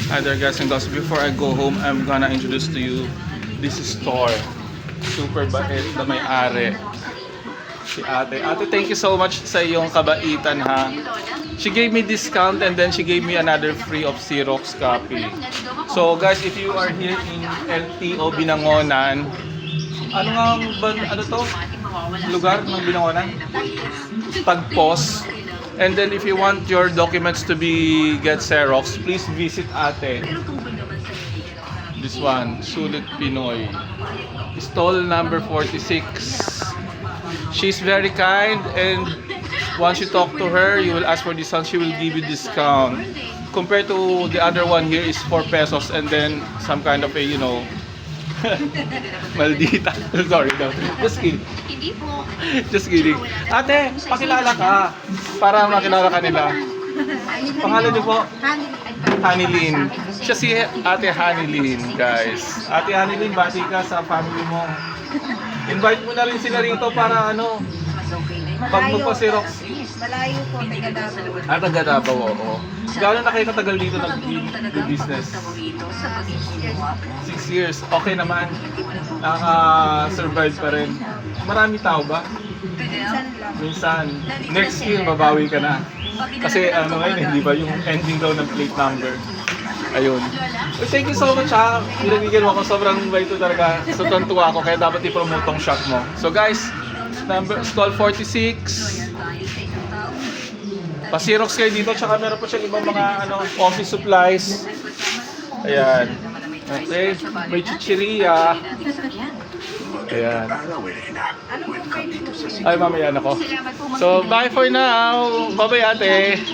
Hi there guys and girls. Before I go home, I'm gonna introduce to you this store. Super bait na may-ari. Si ate. Ate, thank you so much sa iyong kabaitan ha. She gave me discount and then she gave me another free of Xerox copy. So guys, if you are here in LTO Binangonan, ano to? Lugar ng Binangonan? Tagpos. And then if you want your documents to be get Xerox, please visit ate. This one, Sulit Pinoy. Stall number 46. She's very kind and once you talk to her, you will ask for discount, she will give you discount. Compared to the other one here is 4 pesos and then some kind of a, you know, maldita. Sorry, no. Just kidding. Just kidding. Ate, pakilala ka. Para makilala ka nila. Pangalan niyo po? Hanilyn. Siya si Ate Hanilyn, guys. Ate Hanilyn, bati ka sa family mo. Invite mo na rin sila rito para ano, pag magpa-Xerox. Malayo po, taga Davao. Taga Davao, oo. Gano'n na kayo katagal dito nag-business? 6 years. Okay naman. Nakaka-survive pa rin. Marami tao ba? Minsan. Next year, babawi ka na. Kasi ano ngayon, hindi ba yung ending daw ng plate number? Ayun. Well, thank you so much ha. Nilabigyan mo ako. Sobrang bait talaga. Sobrang tuwa ako. Kaya dapat i-promote tong shop mo. So guys, stall 46. Pa-Xerox kayo dito. Tsaka meron pa siyang ibang mga office supplies. Ayan. Okay. May chichiria. Ayan. Ay, mamaya na ko. So, bye for now. Bye-bye ate.